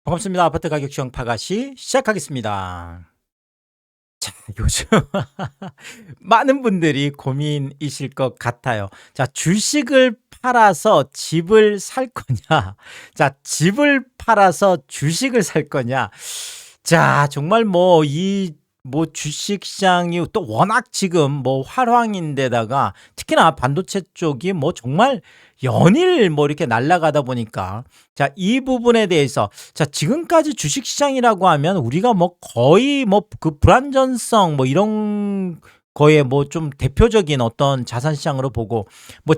반갑습니다. 아파트 가격 시황 파가시 시작하겠습니다. 자, 요즘 많은 분들이 고민이실 것 같아요. 자, 주식을 팔아서 집을 살 거냐? 자, 집을 팔아서 주식을 살 거냐? 자, 정말 주식 시장이 또 워낙 지금 활황인데다가 특히나 반도체 쪽이 정말 연일 이렇게 날아가다 보니까 자, 이 부분에 대해서 자, 지금까지 주식 시장이라고 하면 우리가 거의 그 불안전성 이런 거에 좀 대표적인 어떤 자산 시장으로 보고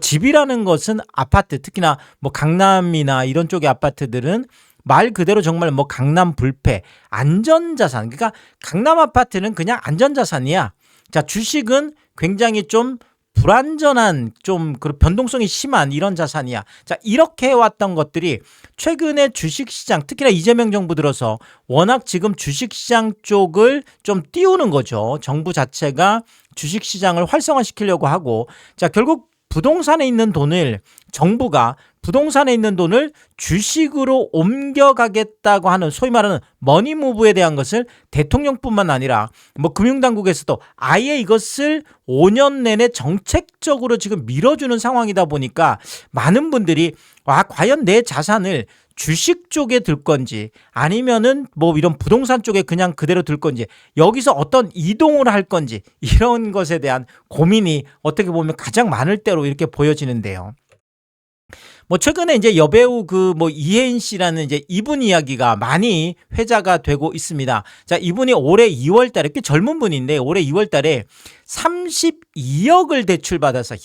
집이라는 것은 아파트 특히나 강남이나 이런 쪽의 아파트들은 말 그대로 정말 강남 불패, 안전자산. 그러니까 강남 아파트는 그냥 안전자산이야. 자, 주식은 굉장히 좀 불안전한 좀 그런 변동성이 심한 이런 자산이야. 자, 이렇게 해왔던 것들이 최근에 주식시장, 특히나 이재명 정부 들어서 워낙 지금 주식시장 쪽을 좀 띄우는 거죠. 정부 자체가 주식시장을 활성화시키려고 하고, 자, 결국 부동산에 있는 돈을 정부가 부동산에 있는 돈을 주식으로 옮겨가겠다고 하는 소위 말하는 머니무브에 대한 것을 대통령뿐만 아니라 금융당국에서도 아예 이것을 5년 내내 정책적으로 지금 밀어주는 상황이다 보니까 많은 분들이 과연 내 자산을 주식 쪽에 들 건지 아니면은 이런 부동산 쪽에 그냥 그대로 들 건지 여기서 어떤 이동을 할 건지 이런 것에 대한 고민이 어떻게 보면 가장 많을 때로 이렇게 보여지는데요. 최근에 이제 여배우 이혜인 씨라는 이제 이분 이야기가 많이 회자가 되고 있습니다. 자, 이분이 올해 2월 달에 꽤 젊은 분인데 올해 2월 달에 32억을 대출받아서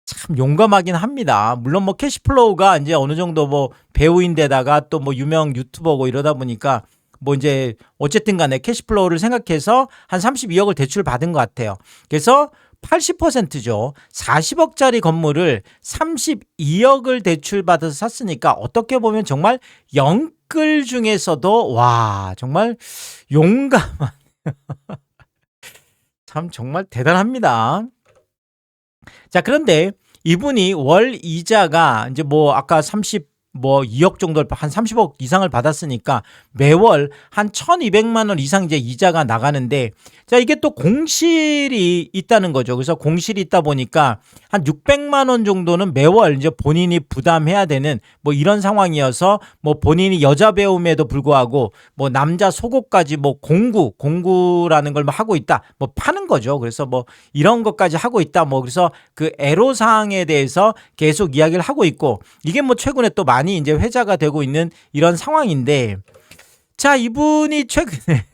참 용감하긴 합니다. 물론 캐시플로우가 이제 어느 정도 배우인데다가 또 유명 유튜버고 이러다 보니까 이제 어쨌든 간에 캐시플로우를 생각해서 한 32억을 대출 받은 것 같아요. 그래서 80%죠. 40억짜리 건물을 32억을 대출받아서 샀으니까 어떻게 보면 정말 영끌 중에서도 와 정말 용감한 참 정말 대단합니다. 자, 그런데 이분이 월 이자가 이제 아까 2억 정도 한 30억 이상을 받았으니까 매월 한 1,200만 원 이상 이제 이자가 나가는데 자, 이게 또 공실이 있다는 거죠. 그래서 공실이 있다 보니까 한 600만 원 정도는 매월 이제 본인이 부담해야 되는 이런 상황이어서 본인이 여자 배우임에도 불구하고 남자 속옷까지 공구라는 걸 하고 있다. 파는 거죠. 그래서 이런 것까지 하고 있다. 그래서 그 애로사항에 대해서 계속 이야기를 하고 있고 이게 최근에 또 많이 이제 회자가 되고 있는 이런 상황인데 자, 이분이 최근에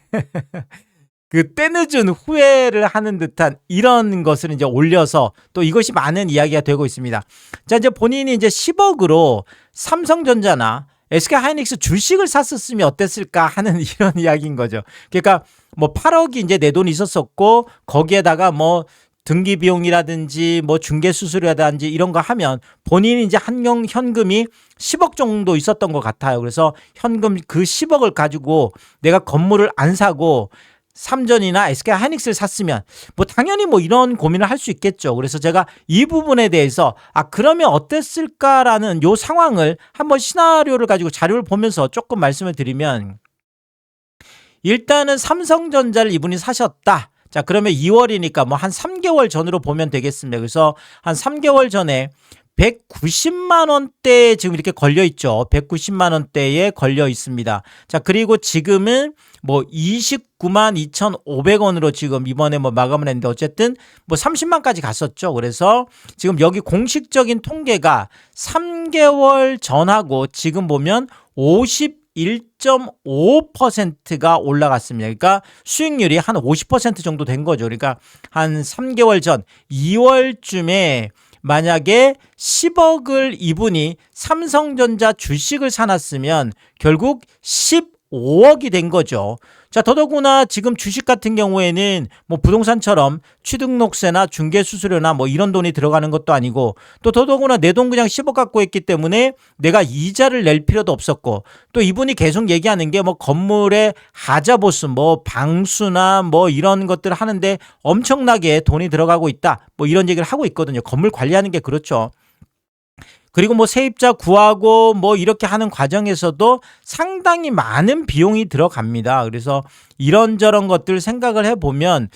그 때늦은 후회를 하는 듯한 이런 것을 이제 올려서 또 이것이 많은 이야기가 되고 있습니다. 자, 이제 본인이 이제 10억으로 삼성전자나 SK하이닉스 주식을 샀었으면 어땠을까 하는 이런 이야기인 거죠. 그러니까 8억이 이제 내 돈이 있었었고 거기에다가 등기 비용이라든지 중개 수수료라든지 이런 거 하면 본인이 이제 현금이 10억 정도 있었던 것 같아요. 그래서 현금 그 10억을 가지고 내가 건물을 안 사고 삼전이나 SK하이닉스를 샀으면 당연히 이런 고민을 할 수 있겠죠. 그래서 제가 이 부분에 대해서 그러면 어땠을까라는 요 상황을 한번 시나리오를 가지고 자료를 보면서 조금 말씀을 드리면 일단은 삼성전자를 이분이 사셨다. 자, 그러면 2월이니까 한 3개월 전으로 보면 되겠습니다. 그래서 한 3개월 전에 190만 원대에 지금 이렇게 걸려 있죠. 190만 원대에 걸려 있습니다. 자, 그리고 지금은 29만 2,500원으로 지금 이번에 마감을 했는데 어쨌든 30만까지 갔었죠. 그래서 지금 여기 공식적인 통계가 3개월 전하고 지금 보면 51.5%가 올라갔습니다. 그러니까 수익률이 한 50% 정도 된 거죠. 그러니까 한 3개월 전 2월쯤에 만약에 10억을 이분이 삼성전자 주식을 사놨으면 결국 15억이 된 거죠. 자, 더더구나 지금 주식 같은 경우에는 부동산처럼 취등록세나 중개수수료나 이런 돈이 들어가는 것도 아니고 또 더더구나 내 돈 그냥 10억 갖고 있기 때문에 내가 이자를 낼 필요도 없었고 또 이분이 계속 얘기하는 게 건물의 하자보수 방수나 이런 것들 하는데 엄청나게 돈이 들어가고 있다. 이런 얘기를 하고 있거든요. 건물 관리하는 게 그렇죠. 그리고 뭐 세입자 구하고 뭐 이렇게 하는 과정에서도 상당히 많은 비용이 들어갑니다. 그래서 이런저런 것들 생각을 해보면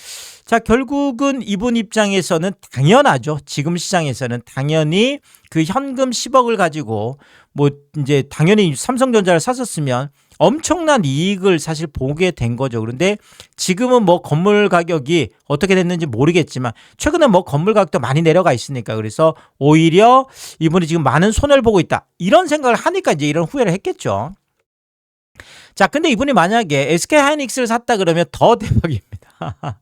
자, 결국은 이분 입장에서는 당연하죠. 지금 시장에서는 당연히 그 현금 10억을 가지고 뭐 이제 당연히 삼성전자를 샀었으면 엄청난 이익을 사실 보게 된 거죠. 그런데 지금은 뭐 건물 가격이 어떻게 됐는지 모르겠지만 최근에 뭐 건물 가격도 많이 내려가 있으니까 그래서 오히려 이분이 지금 많은 손해를 보고 있다. 이런 생각을 하니까 이제 이런 후회를 했겠죠. 자, 근데 이분이 만약에 SK하이닉스를 샀다 그러면 더 대박입니다.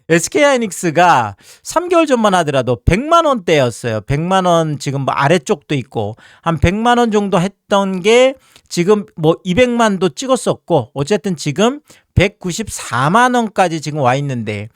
SK하이닉스가 3개월 전만 하더라도 100만 원대였어요. 100만 원 지금 뭐 아래쪽도 있고 한 100만 원 정도 했던 게 지금 뭐 200만도 찍었었고 어쨌든 지금 194만 원까지 지금 와 있는데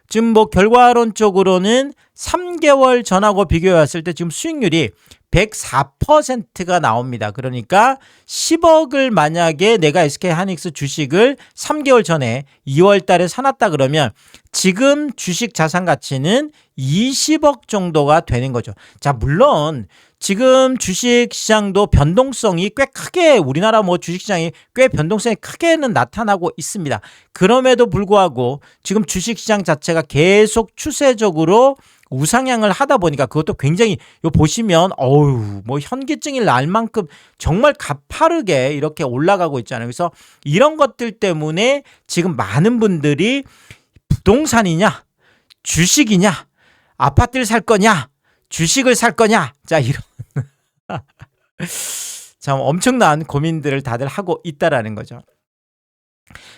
지금 뭐 결과론적으로는 3개월 전하고 비교해 봤을 때 지금 수익률이 104%가 나옵니다. 그러니까 10억을 만약에 내가 SK하이닉스 주식을 3개월 전에 2월 달에 사놨다 그러면 지금 주식 자산 가치는 20억 정도가 되는 거죠. 자, 물론 지금 주식 시장도 변동성이 꽤 크게 우리나라 뭐 주식 시장이 꽤 변동성이 크게는 나타나고 있습니다. 그럼에도 불구하고 지금 주식 시장 자체가 계속 추세적으로 우상향을 하다 보니까 그것도 굉장히 요 보시면 어우 뭐 현기증이 날 만큼 정말 가파르게 이렇게 올라가고 있잖아요. 그래서 이런 것들 때문에 지금 많은 분들이 부동산이냐 주식이냐 아파트를 살 거냐 주식을 살 거냐 자 이런 참 엄청난 고민들을 다들 하고 있다라는 거죠.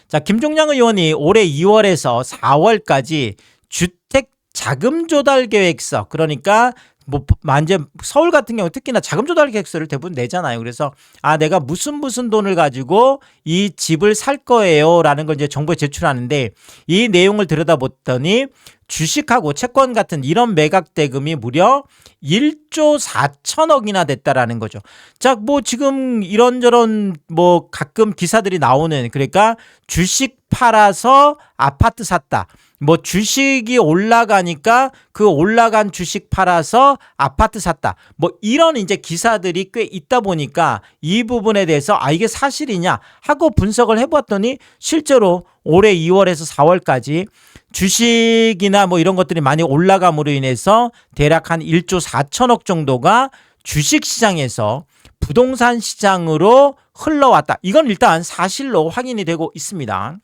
자, 김종량 의원이 올해 2월에서 4월까지 주택 자금 조달 계획서 그러니까 뭐 이제 서울 같은 경우 특히나 자금 조달 계획서를 대부분 내잖아요. 그래서 아 내가 무슨 돈을 가지고 이 집을 살 거예요라는 걸 이제 정부에 제출하는데 이 내용을 들여다봤더니 주식하고 채권 같은 이런 매각 대금이 무려 1조 4천억이나 됐다라는 거죠. 자, 뭐 지금 이런저런 뭐 가끔 기사들이 나오는 그러니까 주식 팔아서 아파트 샀다. 뭐 주식이 올라가니까 그 올라간 주식 팔아서 아파트 샀다. 뭐 이런 이제 기사들이 꽤 있다 보니까 이 부분에 대해서 아 이게 사실이냐 하고 분석을 해봤더니 실제로 올해 2월에서 4월까지 주식이나 뭐 이런 것들이 많이 올라감으로 인해서 대략 한 1조 4천억 정도가 주식시장에서 부동산 시장으로 흘러왔다. 이건 일단 사실로 확인이 되고 있습니다.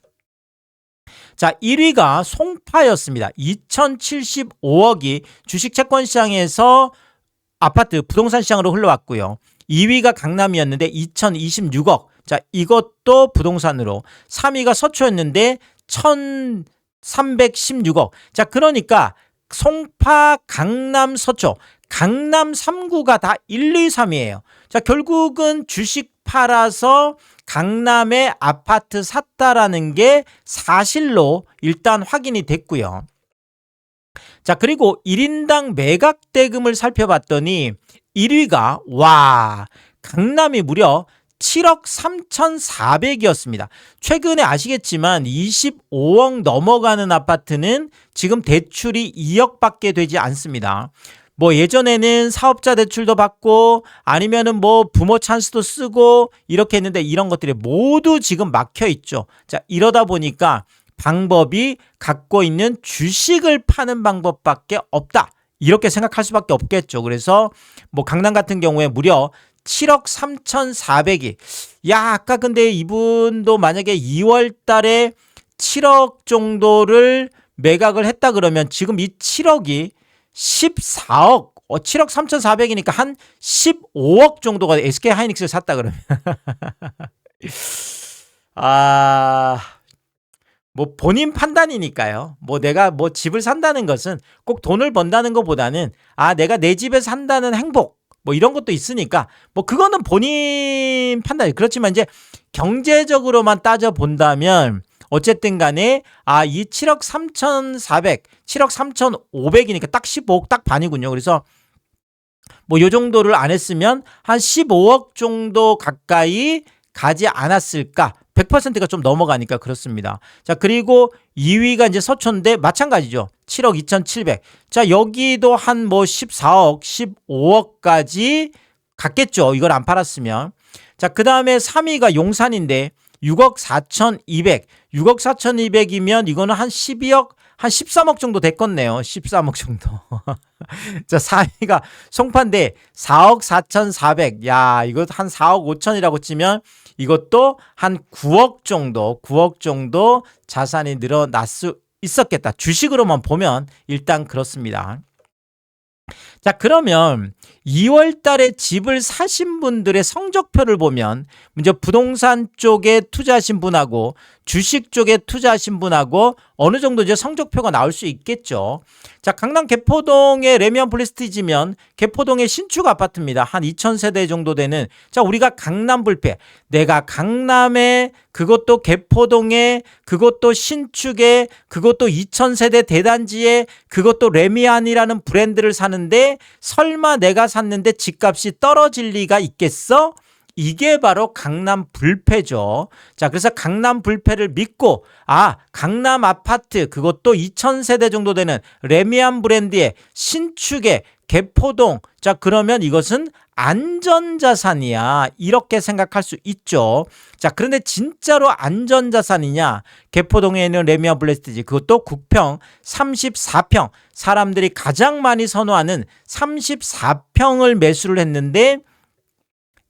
자, 1위가 송파였습니다. 2075억이 주식채권 시장에서 아파트 부동산 시장으로 흘러왔고요. 2위가 강남이었는데 2026억. 자, 이것도 부동산으로. 3위가 서초였는데 1316억. 자, 그러니까 송파, 강남, 서초. 강남 3구가 다 1, 2, 3위예요. 자, 결국은 주식 팔아서 강남에 아파트 샀다라는 게 사실로 일단 확인이 됐고요. 자, 그리고 1인당 매각 대금을 살펴봤더니 1위가 와 강남이 무려 7억 3,400이었습니다. 최근에 아시겠지만 25억 넘어가는 아파트는 지금 대출이 2억밖에 되지 않습니다. 뭐 예전에는 사업자 대출도 받고 아니면은 뭐 부모 찬스도 쓰고 이렇게 했는데 이런 것들이 모두 지금 막혀 있죠. 자, 이러다 보니까 방법이 갖고 있는 주식을 파는 방법밖에 없다. 이렇게 생각할 수밖에 없겠죠. 그래서 뭐 강남 같은 경우에 무려 7억 3,400이. 야, 아까 근데 이분도 만약에 2월 달에 7억 정도를 매각을 했다 그러면 지금 이 7억이 14억, 7억 3,400이니까 한 15억 정도가 SK하이닉스를 샀다 그러면. 뭐 본인 판단이니까요. 뭐 내가 뭐 집을 산다는 것은 꼭 돈을 번다는 것보다는 내가 내 집에 산다는 행복 뭐 이런 것도 있으니까 뭐 그거는 본인 판단. 그렇지만 이제 경제적으로만 따져 본다면 어쨌든 간에 이 7억 3,400, 7억 3,500이니까 딱 15억 딱 반이군요. 그래서 뭐 요 정도를 안 했으면 한 15억 정도 가까이 가지 않았을까? 100%가 좀 넘어가니까 그렇습니다. 자, 그리고 2위가 이제 서초인데 마찬가지죠. 7억 2,700. 자, 여기도 한 뭐 14억, 15억까지 갔겠죠. 이걸 안 팔았으면. 자, 그 다음에 3위가 용산인데 6억 4,200. 6억 4,200이면 이거는 한 12억, 한 13억 정도 됐겠네요. 13억 정도. 자, 4위가 송파인데 4억 4,400. 야, 이거 한 4억 5천이라고 치면 이것도 한 9억 정도 자산이 늘어날 수 있었겠다. 주식으로만 보면 일단 그렇습니다. 자, 그러면 2월 달에 집을 사신 분들의 성적표를 보면 먼저 부동산 쪽에 투자하신 분하고 주식 쪽에 투자하신 분하고 어느 정도 이제 성적표가 나올 수 있겠죠. 자, 강남 개포동의 레미안 프레스티지면 개포동의 신축 아파트입니다. 한 2,000세대 정도 되는. 자, 우리가 강남 불패. 내가 강남에 그것도 개포동에 그것도 신축에 그것도 2,000세대 대단지에 그것도 레미안이라는 브랜드를 사는데 설마 내가 샀는데 집값이 떨어질 리가 있겠어? 이게 바로 강남 불패죠. 자, 그래서 강남 불패를 믿고 강남 아파트 그것도 2,000세대 정도 되는 레미안 브랜드의 신축의 개포동. 자, 그러면 이것은 안전자산이야. 이렇게 생각할 수 있죠. 자, 그런데 진짜로 안전자산이냐? 개포동에 있는 레미안 블레스티지 그것도 국평 34평 사람들이 가장 많이 선호하는 34평을 매수를 했는데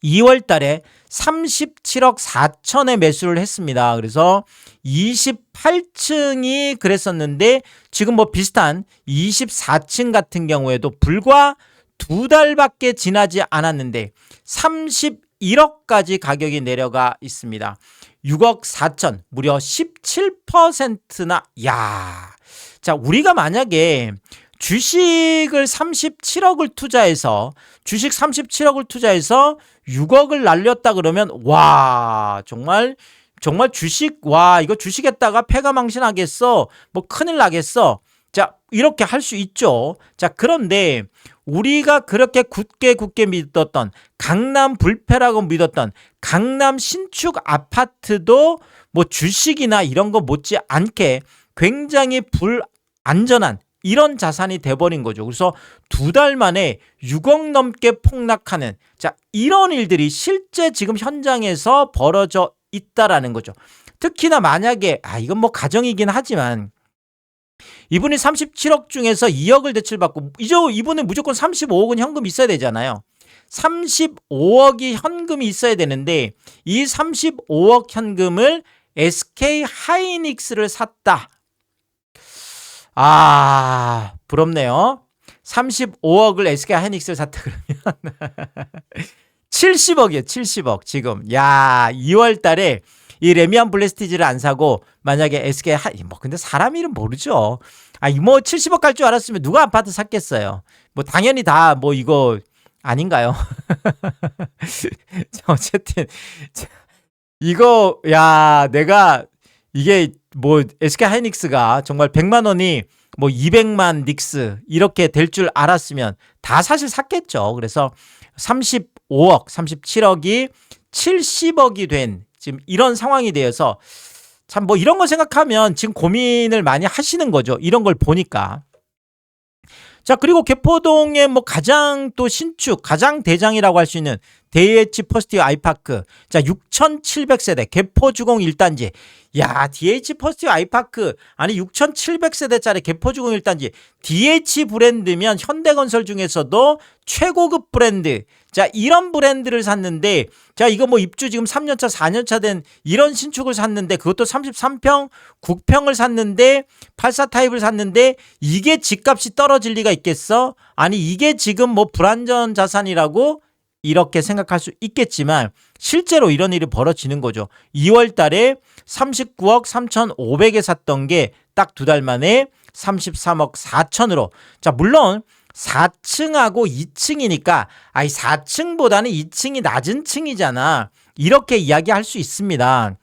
2월 달에 37억 4천에 매수를 했습니다. 그래서 28층이 그랬었는데 지금 뭐 비슷한 24층 같은 경우에도 불과 2달밖에 지나지 않았는데 31억까지 가격이 내려가 있습니다. 6억 4천, 무려 17%나. 자, 우리가 만약에 주식을 37억을 투자해서 6억을 날렸다 그러면 정말 주식 이거 주식했다가 패가망신하겠어. 뭐 큰일 나겠어. 자, 이렇게 할 수 있죠. 자, 그런데 우리가 그렇게 굳게 믿었던 강남 불패라고 믿었던 강남 신축 아파트도 뭐 주식이나 이런 거 못지않게 굉장히 불안전한 이런 자산이 돼버린 거죠. 그래서 2달 만에 6억 넘게 폭락하는 이런 일들이 실제 지금 현장에서 벌어져 있다라는 거죠. 특히나 만약에 이건 뭐 가정이긴 하지만 이분이 37억 중에서 2억을 대출받고 이분은 무조건 35억은 현금이 있어야 되잖아요. 35억이 현금이 있어야 되는데 이 35억 현금을 SK 하이닉스를 샀다. 부럽네요. 35억을 SK 하이닉스를 샀다 그러면 70억이에요. 70억 지금. 2월 달에 이 레미안 블레스티지를 안 사고 만약에 SK 근데 사람 이름 모르죠. 70억 갈 줄 알았으면 누가 아파트 샀겠어요. 뭐 당연히 다 이거 아닌가요? 어쨌든 이거 내가 이게 SK 하이닉스가 정말 100만 원이 200만 닉스 이렇게 될 줄 알았으면 다 사실 샀겠죠. 그래서 35억, 37억이 70억이 된 지금 이런 상황이 되어서 참 이런 거 생각하면 지금 고민을 많이 하시는 거죠. 이런 걸 보니까. 자, 그리고 개포동의 가장 또 신축, 가장 대장이라고 할 수 있는 DH 퍼스트 아이파크. 자, 6,700세대 개포주공 1단지. DH 퍼스트 아이파크 6,700세대짜리 개포주공 1단지. DH 브랜드면 현대건설 중에서도 최고급 브랜드. 자, 이런 브랜드를 샀는데 이거 입주 지금 3년차, 4년차 된 이런 신축을 샀는데 그것도 33평, 9평을 샀는데 84 타입을 샀는데 이게 집값이 떨어질 리가 있겠어? 이게 지금 불안전 자산이라고 이렇게 생각할 수 있겠지만 실제로 이런 일이 벌어지는 거죠. 2월 달에 39억 3,500에 샀던 게 딱 2달 만에 33억 4천으로. 자, 물론 4층하고 2층이니까 4층보다는 2층이 낮은 층이잖아. 이렇게 이야기할 수 있습니다.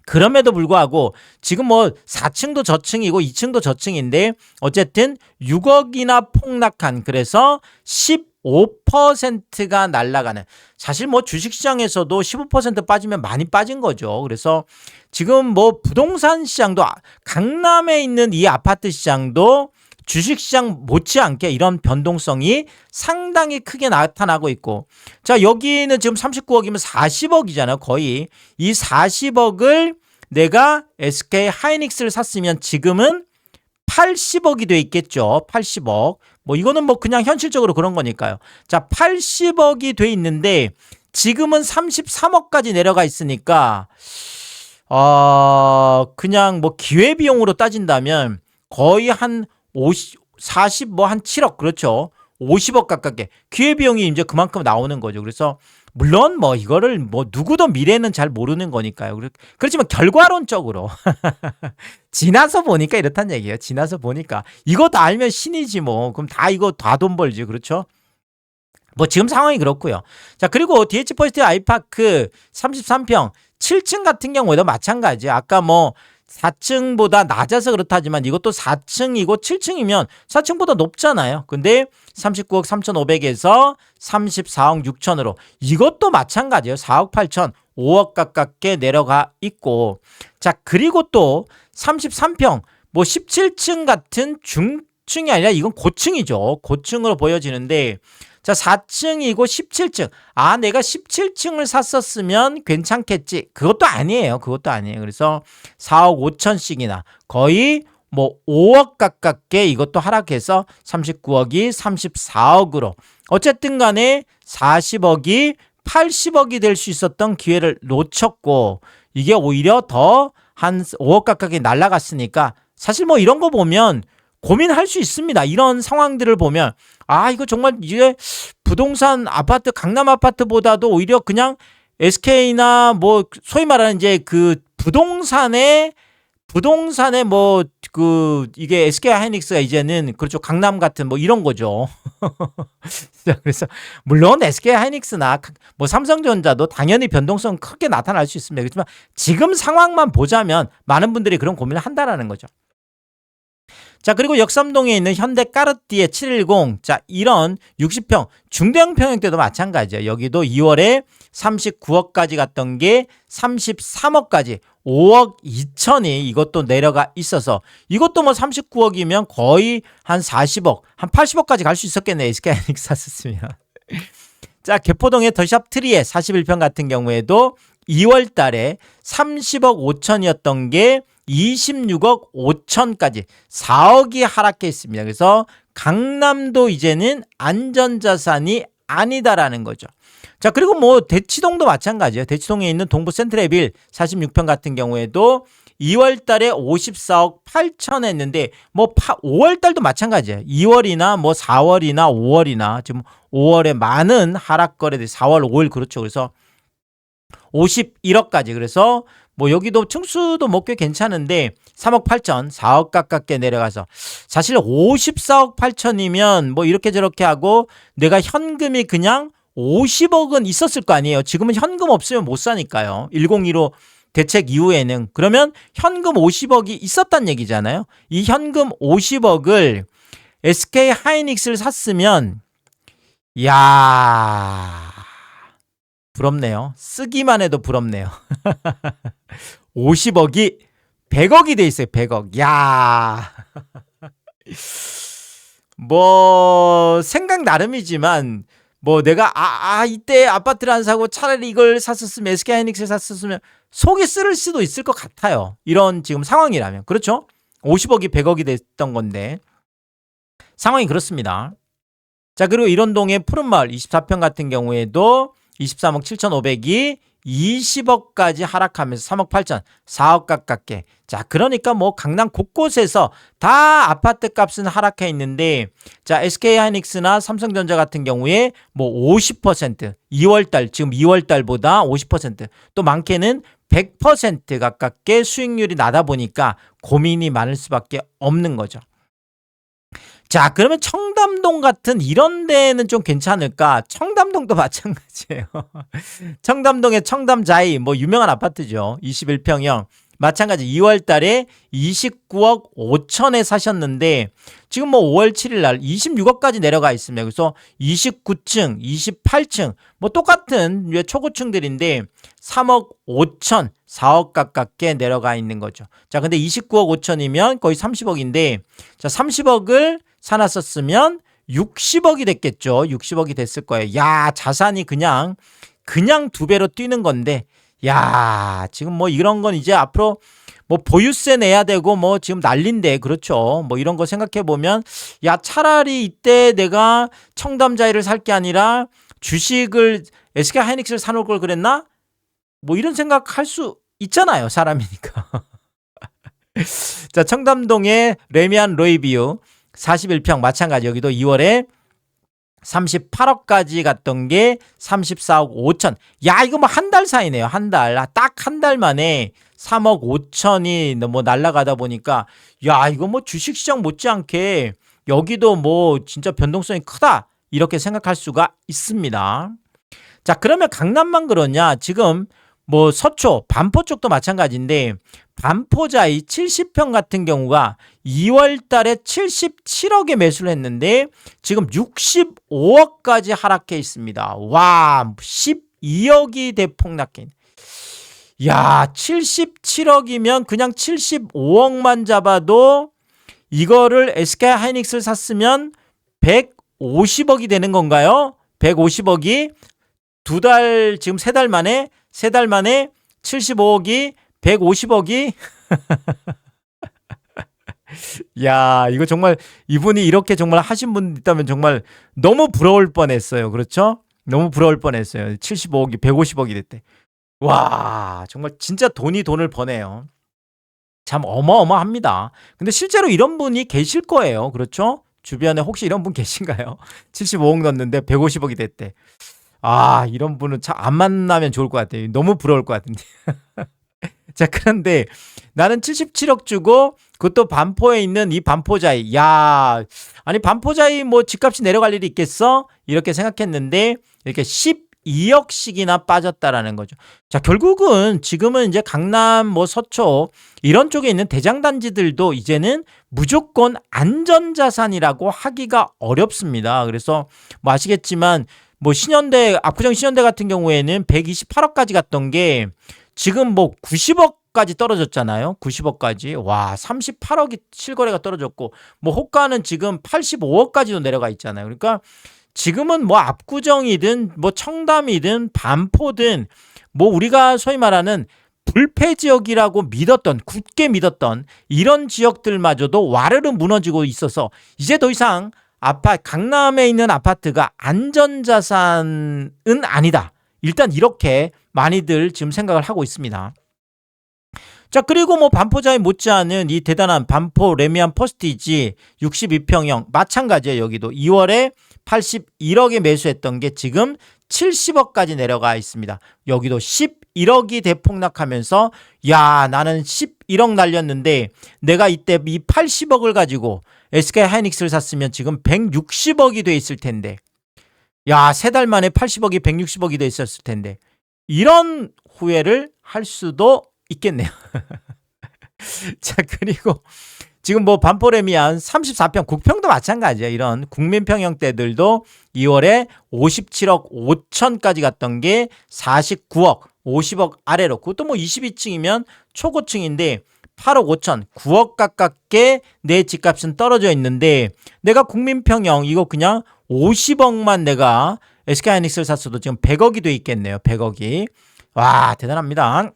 그럼에도 불구하고 지금 4층도 저층이고 2층도 저층인데 어쨌든 6억이나 폭락한, 그래서 15%가 날아가는. 사실 주식시장에서도 15% 빠지면 많이 빠진 거죠. 그래서 지금 부동산 시장도 강남에 있는 이 아파트 시장도 주식시장 못지않게 이런 변동성이 상당히 크게 나타나고 있고, 자, 여기는 지금 39억이면 40억이잖아요. 거의. 이 40억을 내가 SK 하이닉스를 샀으면 지금은 80억이 돼 있겠죠. 80억. 뭐 이거는 뭐 그냥 현실적으로 그런 거니까요. 자, 80억이 돼 있는데 지금은 33억까지 내려가 있으니까 그냥 뭐 기회비용으로 따진다면 거의 한 40, 뭐 한 7억, 그렇죠. 50억 가깝게 기회비용이 이제 그만큼 나오는 거죠. 그래서 물론 뭐 이거를 뭐 누구도 미래는 잘 모르는 거니까요. 그렇지만 결과론적으로 지나서 보니까 이렇단 얘기예요. 지나서 보니까 이거 다 알면 신이지 뭐. 그럼 다 이거 다 돈 벌지, 그렇죠? 뭐 지금 상황이 그렇고요. 자, 그리고 DH포스트 아이파크 33평 7층 같은 경우에도 마찬가지. 아까 뭐 4층보다 낮아서 그렇다지만 이것도 4층이고 7층이면 4층보다 높잖아요. 근데 39억 3,500에서 34억 6천으로 이것도 마찬가지예요. 4억 8천, 5억 가깝게 내려가 있고, 자, 그리고 또 33평 뭐 17층 같은 중층이 아니라 이건 고층이죠. 고층으로 보여지는데, 자, 4층이고 17층. 아, 내가 17층을 샀었으면 괜찮겠지. 그것도 아니에요. 그것도 아니에요. 그래서 4억 5천씩이나 거의 뭐 5억 가깝게 이것도 하락해서 39억이 34억으로. 어쨌든 간에 40억이 80억이 될 수 있었던 기회를 놓쳤고, 이게 오히려 더 한 5억 가깝게 날아갔으니까 사실 뭐 이런 거 보면 고민할 수 있습니다. 이런 상황들을 보면 이거 정말 이제 부동산 아파트, 강남 아파트보다도 오히려 그냥 SK나 뭐 소위 말하는 이제 그 부동산에 뭐 그 이게 SK 하이닉스가 이제는 그렇죠. 강남 같은 뭐 이런 거죠. 그래서 물론 SK 하이닉스나 뭐 삼성전자도 당연히 변동성 크게 나타날 수 있습니다. 그렇지만 지금 상황만 보자면 많은 분들이 그런 고민을 한다라는 거죠. 자, 그리고 역삼동에 있는 현대 까르띠에 710. 자, 이런 60평 중대형 평형대도 마찬가지예요. 여기도 2월에 39억까지 갔던 게 33억까지 5억 2천이 이것도 내려가 있어서 이것도 뭐 39억이면 거의 한 40억, 한 80억까지 갈 수 있었겠네. SK하이닉스 샀었으면. 자, 개포동의 더샵 트리에 41평 같은 경우에도 2월 달에 30억 5천이었던 게 26억 5천까지 4억이 하락해 있습니다. 그래서 강남도 이제는 안전자산이 아니다라는 거죠. 자, 그리고 뭐 대치동도 마찬가지예요. 대치동에 있는 동부 센트레빌 46평 같은 경우에도 2월 달에 54억 8천 했는데 뭐 5월 달도 마찬가지예요. 2월이나 뭐 4월이나 5월이나 지금 5월에 많은 하락 거래들 4월 5일 그렇죠. 그래서 51억까지. 그래서 뭐 여기도 층수도 뭐 꽤 괜찮은데 3억 8천, 4억 가깝게 내려가서 사실 54억 8천이면 뭐 이렇게 저렇게 하고 내가 현금이 그냥 50억은 있었을 거 아니에요. 지금은 현금 없으면 못 사니까요. 1015 대책 이후에는. 그러면 현금 50억이 있었단 얘기잖아요. 이 현금 50억을 SK 하이닉스를 샀으면 이야, 부럽네요. 쓰기만 해도 부럽네요. 50억이 100억이 돼 있어요. 100억. 야. 뭐 생각 나름이지만 뭐 내가 이때 아파트를 안 사고 차라리 이걸 샀었으면 SK 하이닉스를 샀었으면 속이 쓰릴 수도 있을 것 같아요. 이런 지금 상황이라면. 그렇죠? 50억이 100억이 됐던 건데 상황이 그렇습니다. 자, 그리고 일원동의 푸른마을 24평 같은 경우에도 23억 7,500이 20억까지 하락하면서 3억 8천, 4억 가깝게. 자, 그러니까 뭐 강남 곳곳에서 다 아파트 값은 하락해 있는데, 자, SK 하이닉스나 삼성전자 같은 경우에 뭐 50%, 2월달, 지금 2월달보다 50%, 또 많게는 100% 가깝게 수익률이 나다 보니까 고민이 많을 수밖에 없는 거죠. 자, 그러면 청담동 같은 이런 데는 좀 괜찮을까? 청담동도 마찬가지예요. 청담동의 청담자이 뭐 유명한 아파트죠. 21평형 마찬가지 2월 달에 29억 5천에 사셨는데 지금 뭐 5월 7일 날 26억까지 내려가 있습니다. 그래서 29층, 28층 뭐 똑같은 초고층들인데 3억 5천, 4억 가깝게 내려가 있는 거죠. 자, 근데 29억 5천이면 거의 30억인데 자, 30억을 사놨었으면 60억이 됐겠죠. 60억이 됐을 거예요. 야, 자산이 그냥 두 배로 뛰는 건데 야, 지금 뭐 이런 건 이제 앞으로 뭐 보유세 내야 되고 뭐 지금 난린데 그렇죠. 뭐 이런 거 생각해 보면 야, 차라리 이때 내가 청담자이를 살 게 아니라 주식을 SK하이닉스를 사놓을 걸 그랬나? 뭐 이런 생각할 수 있잖아요. 사람이니까. 자, 청담동의 레미안 로이비유 41평 마찬가지 여기도 2월에 38억까지 갔던 게 34억 5천. 야, 이거 뭐 한 달 사이네요. 한 달. 딱 한 달 만에 3억 5천이 뭐 날아가다 보니까 야, 이거 뭐 주식시장 못지않게 여기도 뭐 진짜 변동성이 크다. 이렇게 생각할 수가 있습니다. 자, 그러면 강남만 그러냐? 지금 뭐 서초, 반포 쪽도 마찬가지인데 반포자이 70평 같은 경우가 2월 달에 77억에 매수를 했는데 지금 65억까지 하락해 있습니다. 와, 12억이 대폭락해. 야, 77억이면 그냥 75억만 잡아도 이거를 SK하이닉스를 샀으면 150억이 되는 건가요? 150억이 두 달, 지금 세 달 만에 75억이 150억이 야, 이거 정말 이분이 이렇게 정말 하신 분 있다면 정말 너무 부러울 뻔했어요. 그렇죠? 너무 부러울 뻔했어요. 75억이 150억이 됐대. 와, 정말 진짜 돈을 버네요. 참 어마어마합니다. 근데 실제로 이런 분이 계실 거예요. 그렇죠? 주변에 혹시 이런 분 계신가요? 75억 넣었는데 150억이 됐대. 아, 이런 분은 참 안 만나면 좋을 것 같아요. 너무 부러울 것 같은데. 자, 그런데 나는 77억 주고 그것도 반포에 있는 이 반포자이. 야, 아니 반포자이 뭐 집값이 내려갈 일이 있겠어? 이렇게 생각했는데 이렇게 12억씩이나 빠졌다라는 거죠. 자, 결국은 지금은 이제 강남 뭐 서초 이런 쪽에 있는 대장단지들도 이제는 무조건 안전자산이라고 하기가 어렵습니다. 그래서 뭐 아시겠지만 뭐 신현대, 압구정 신현대 같은 경우에는 128억까지 갔던 게 지금 뭐 90억까지 떨어졌잖아요. 90억까지. 와, 38억이 실거래가 떨어졌고 뭐 호가는 지금 85억까지도 내려가 있잖아요. 그러니까 지금은 뭐 압구정이든 뭐 청담이든 반포든 뭐 우리가 소위 말하는 불패 지역이라고 믿었던, 굳게 믿었던 이런 지역들마저도 와르르 무너지고 있어서 이제 더 이상 강남에 있는 아파트가 안전자산은 아니다. 일단 이렇게 많이들 지금 생각을 하고 있습니다. 자, 그리고 뭐 반포자에 못지않은 이 대단한 반포 레미안 퍼스티지 62평형 마찬가지예요. 여기도 2월에 81억에 매수했던 게 지금 70억까지 내려가 있습니다. 여기도 11억이 대폭락하면서 야, 나는 11억 날렸는데 내가 이때 이 80억을 가지고 SK하이닉스를 샀으면 지금 160억이 돼 있을 텐데 야, 세 달 만에 80억이 160억이 돼 있었을 텐데 이런 후회를 할 수도 있겠네요. 자, 그리고 지금 뭐 반포레미안 34평, 국평도 마찬가지예요. 이런 국민평형대들도 2월에 57억 5천까지 갔던 게 49억, 50억 아래로. 그것도 뭐 22층이면 초고층인데 8억 5천, 9억 가깝게 내 집값은 떨어져 있는데 내가 국민평형 이거 그냥 50억만 내가 SK하이닉스를 샀어도 지금 100억이 돼 있겠네요. 100억이. 와, 대단합니다.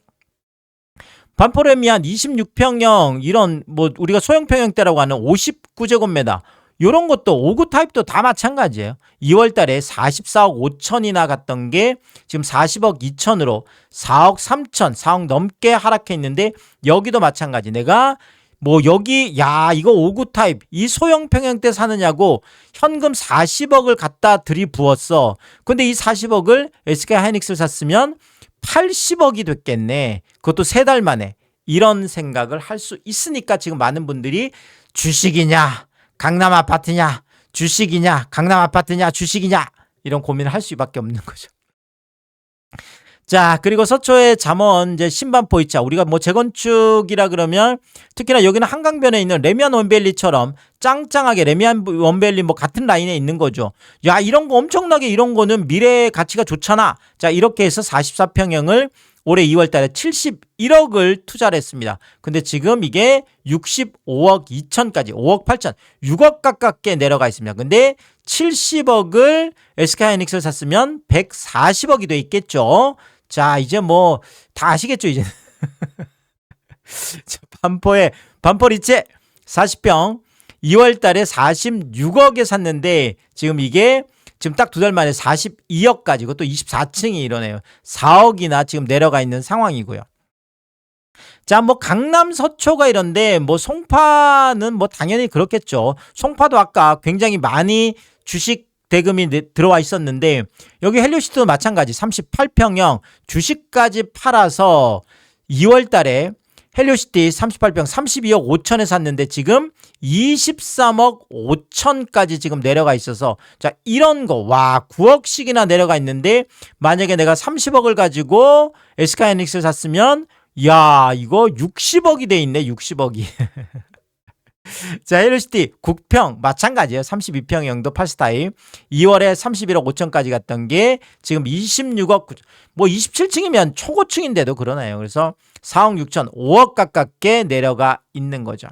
반포레미안 26평형 이런 뭐 우리가 소형평형대라고 하는 59제곱미터 이런 것도 5구 타입도 다 마찬가지예요. 2월 달에 44억 5천이나 갔던 게 지금 40억 2천으로 4억 3천, 4억 넘게 하락해 있는데 여기도 마찬가지. 내가 뭐 여기 야, 이거 5구 타입 이 소형 평형대 사느냐고 현금 40억을 갖다 들이부었어. 근데 이 40억을 SK하이닉스를 샀으면 80억이 됐겠네. 그것도 세 달 만에. 이런 생각을 할 수 있으니까 지금 많은 분들이 주식이냐 강남 아파트냐 주식이냐 강남 아파트냐 주식이냐 이런 고민을 할 수밖에 없는 거죠. 자, 그리고 서초의 잠원 이제 신반포 2차. 우리가 뭐 재건축이라 그러면 특히나 여기는 한강변에 있는 레미안 원밸리처럼 짱짱하게 레미안 원밸리 뭐 같은 라인에 있는 거죠. 야, 이런 거 엄청나게 이런 거는 미래의 가치가 좋잖아. 자, 이렇게 해서 44평형을 올해 2월 달에 71억을 투자를 했습니다. 근데 지금 이게 65억 2천까지 5억 8천 6억 가깝게 내려가 있습니다. 근데 70억을 SK하이닉스를 샀으면 140억이 돼 있겠죠. 자, 이제 뭐 다 아시겠죠, 이제. 반포 리체 40평 2월 달에 46억에 샀는데 지금 이게 지금 딱 2달 만에 42억까지 그것도 24층이 이러네요. 4억이나 지금 내려가 있는 상황이고요. 자, 뭐 강남 서초가 이런데 뭐 송파는 뭐 당연히 그렇겠죠. 송파도 아까 굉장히 많이 주식 대금이 들어와 있었는데 여기 헬리오시티도 마찬가지 38평형 주식까지 팔아서 2월 달에 헬리오시티 38평 32억 5천에 샀는데 지금 23억 5천까지 지금 내려가 있어서 자, 이런 거 와 9억씩이나 내려가 있는데 만약에 내가 30억을 가지고 SK하이닉스를 샀으면 야, 이거 60억이 돼 있네. 60억이. 자, 헬리오시티 국평 마찬가지예요. 32평형도 8스타일 2월에 31억 5천까지 갔던 게 지금 26억 9천 뭐 27층이면 초고층인데도 그러나요. 그래서 4억 6천 5억 가깝게 내려가 있는 거죠.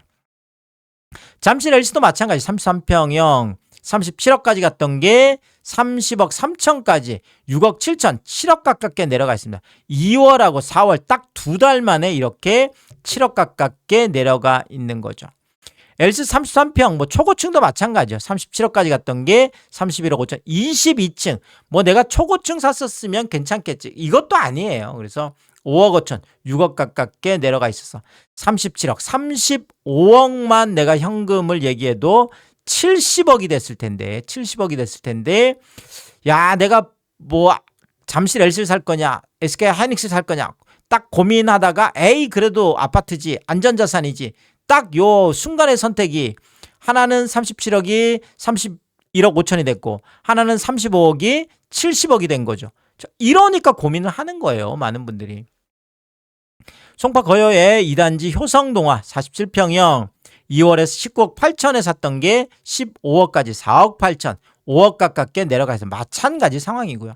잠실 LC도 마찬가지 33평형 37억까지 갔던 게 30억 3천까지 6억 7천 7억 가깝게 내려가 있습니다. 2월하고 4월 딱 2달 만에 이렇게 7억 가깝게 내려가 있는 거죠. LC 33평 뭐 초고층도 마찬가지죠. 37억까지 갔던 게 31억 5천 22층 뭐 내가 초고층 샀었으면 괜찮겠지. 이것도 아니에요. 그래서 5억 5천 6억 가깝게 내려가 있어서 37억 35억만 내가 현금을 얘기해도 70억이 됐을 텐데 야, 내가 뭐 잠실 LC를 살 거냐 SK하이닉스 살 거냐 딱 고민하다가 에이 그래도 아파트지 안전자산이지 딱 요 순간의 선택이 하나는 37억이 31억 5천이 됐고 하나는 35억이 70억이 된 거죠. 이러니까 고민을 하는 거예요. 많은 분들이. 송파 거여의 2단지 효성동화 47평형 2월에 19억 8천에 샀던 게 15억까지 4억 8천 5억 가깝게 내려가서 마찬가지 상황이고요.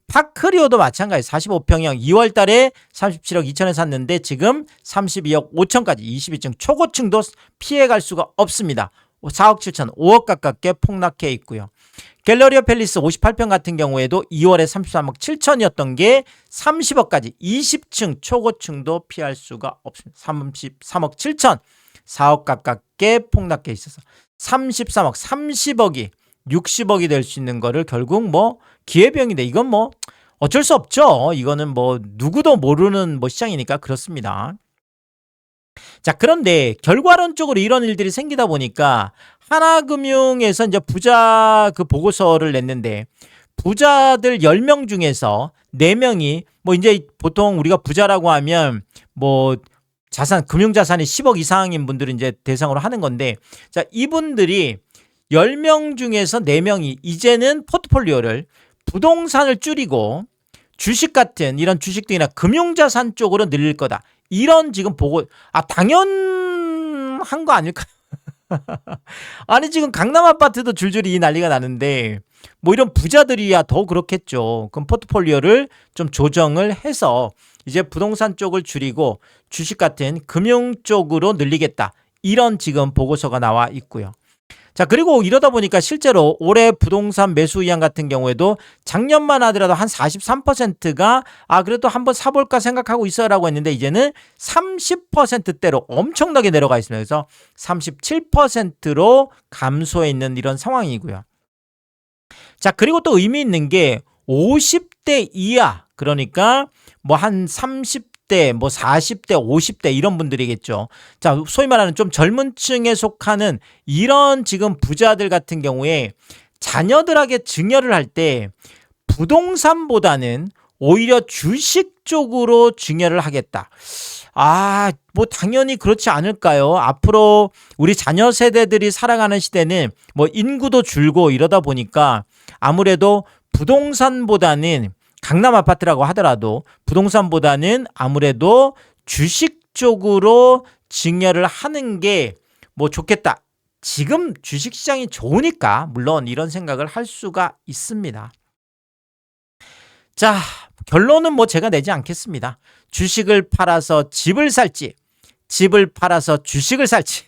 파크리오도 마찬가지 45평형 2월 달에 37억 2천에 샀는데 지금 32억 5천까지 22층 초고층도 피해갈 수가 없습니다. 4억 7천 5억 가깝게 폭락해 있고요. 갤러리아 팰리스 58평 같은 경우에도 2월에 33억 7천이었던 게 30억까지 20층 초고층도 피할 수가 없습니다. 33억 7천 4억 가깝게 폭락해 있어서 33억 30억이 60억이 될 수 있는 거를 결국 뭐 기회비용인데 이건 뭐 어쩔 수 없죠. 이거는 뭐 누구도 모르는 뭐 시장이니까 그렇습니다. 자, 그런데 결과론적으로 이런 일들이 생기다 보니까 하나금융에서 이제 부자 그 보고서를 냈는데 부자들 10명 중에서 4명이 뭐 이제 보통 우리가 부자라고 하면 뭐 자산 금융자산이 10억 이상인 분들은 이제 대상으로 하는 건데 자, 이분들이 10명 중에서 4명이 이제는 포트폴리오를 부동산을 줄이고 주식 같은 이런 주식 등이나 금융자산 쪽으로 늘릴 거다. 이런 지금 보고 당연한 거 아닐까요? 아니 지금 강남 아파트도 줄줄이 난리가 나는데 뭐 이런 부자들이야 더 그렇겠죠. 그럼 포트폴리오를 좀 조정을 해서 이제 부동산 쪽을 줄이고 주식 같은 금융 쪽으로 늘리겠다. 이런 지금 보고서가 나와 있고요. 자, 그리고 이러다 보니까 실제로 올해 부동산 매수 의향 같은 경우에도 작년만 하더라도 한 43%가 그래도 한번 사볼까 생각하고 있어라고 했는데 이제는 30%대로 엄청나게 내려가 있습니다. 그래서 37%로 감소해 있는 이런 상황이고요. 자, 그리고 또 의미 있는 게 50대 이하 그러니까 뭐 한 30대, 뭐 40대, 50대 이런 분들이겠죠. 자, 소위 말하는 좀 젊은 층에 속하는 이런 지금 부자들 같은 경우에 자녀들에게 증여를 할 때 부동산보다는 오히려 주식 쪽으로 증여를 하겠다. 뭐 당연히 그렇지 않을까요? 앞으로 우리 자녀 세대들이 살아가는 시대는 뭐 인구도 줄고 이러다 보니까 아무래도 부동산보다는 강남 아파트라고 하더라도 부동산보다는 아무래도 주식 쪽으로 증여를 하는 게 뭐 좋겠다. 지금 주식시장이 좋으니까 물론 이런 생각을 할 수가 있습니다. 자, 결론은 뭐 제가 내지 않겠습니다. 주식을 팔아서 집을 살지, 집을 팔아서 주식을 살지.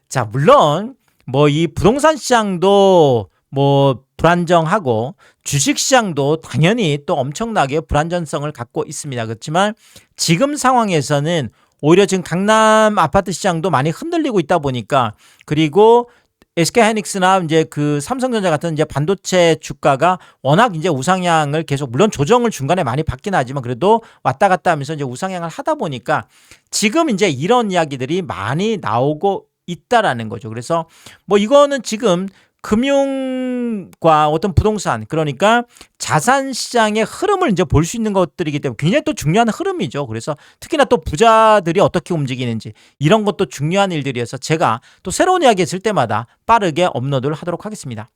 자, 물론 뭐 이 부동산 시장도 뭐 불안정하고 주식 시장도 당연히 또 엄청나게 불안전성을 갖고 있습니다. 그렇지만 지금 상황에서는 오히려 지금 강남 아파트 시장도 많이 흔들리고 있다 보니까, 그리고 SK하이닉스나 이제 그 삼성전자 같은 이제 반도체 주가가 워낙 이제 우상향을 계속, 물론 조정을 중간에 많이 받긴 하지만 그래도 왔다 갔다 하면서 이제 우상향을 하다 보니까 지금 이제 이런 이야기들이 많이 나오고 있다라는 거죠. 그래서 뭐 이거는 지금 금융과 어떤 부동산, 그러니까 자산 시장의 흐름을 이제 볼 수 있는 것들이기 때문에 굉장히 또 중요한 흐름이죠. 그래서 특히나 또 부자들이 어떻게 움직이는지 이런 것도 중요한 일들이어서 제가 또 새로운 이야기 있을 때마다 빠르게 업로드를 하도록 하겠습니다.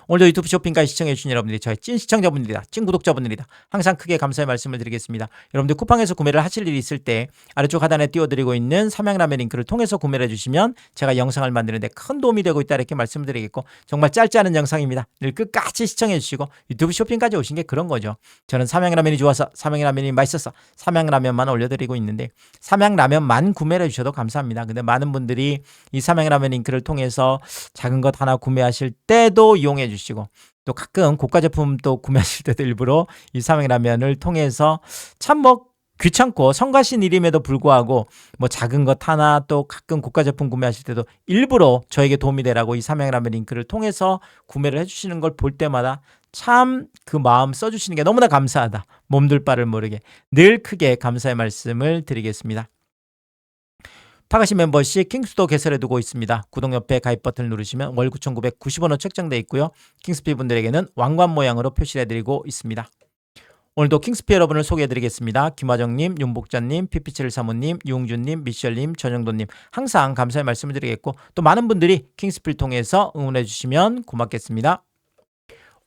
오늘도 유튜브 쇼핑까지 시청해주신 여러분들이 저의 찐 시청자분들이다, 찐 구독자분들이다. 항상 크게 감사의 말씀을 드리겠습니다. 여러분들 쿠팡에서 구매를 하실 일이 있을 때 아래쪽 하단에 띄워드리고 있는 삼양라면 링크를 통해서 구매를 해주시면 제가 영상을 만드는데 큰 도움이 되고 있다, 이렇게 말씀을 드리겠고, 정말 짧지 않은 영상입니다. 늘 끝까지 시청해주시고 유튜브 쇼핑까지 오신 게 그런 거죠. 저는 삼양라면이 좋아서, 삼양라면이 맛있어서 삼양라면만 올려드리고 있는데 삼양라면만 구매를 해주셔도 감사합니다. 근데 많은 분들이 이 삼양라면 링크를 통해서 작은 것 하나 구매하실 때도 이용해 주시고, 또 가끔 고가 제품 또 구매하실 때도 일부러 이 삼양라면을 통해서 참 뭐 귀찮고 성가신 일임에도 불구하고 뭐 작은 것 하나, 또 가끔 고가 제품 구매하실 때도 일부러 저에게 도움이 되라고 이 삼양라면 링크를 통해서 구매를 해주시는 걸 볼 때마다 참 그 마음 써주시는 게 너무나 감사하다, 몸둘 바를 모르게 늘 크게 감사의 말씀을 드리겠습니다. 타가시 멤버십 킹스도 개설해두고 있습니다. 구독 옆에 가입 버튼을 누르시면 월 9,990원으로 책정되어 있고요. 킹스피 분들에게는 왕관 모양으로 표시를 해드리고 있습니다. 오늘도 킹스피 여러분을 소개해드리겠습니다. 김화정님, 윤복자님, 피피칠 사모님, 유웅준님, 미셸님, 전영도님, 항상 감사의 말씀을 드리겠고, 또 많은 분들이 킹스피를 통해서 응원해주시면 고맙겠습니다.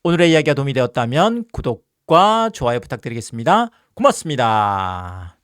오늘의 이야기가 도움이 되었다면 구독과 좋아요 부탁드리겠습니다. 고맙습니다.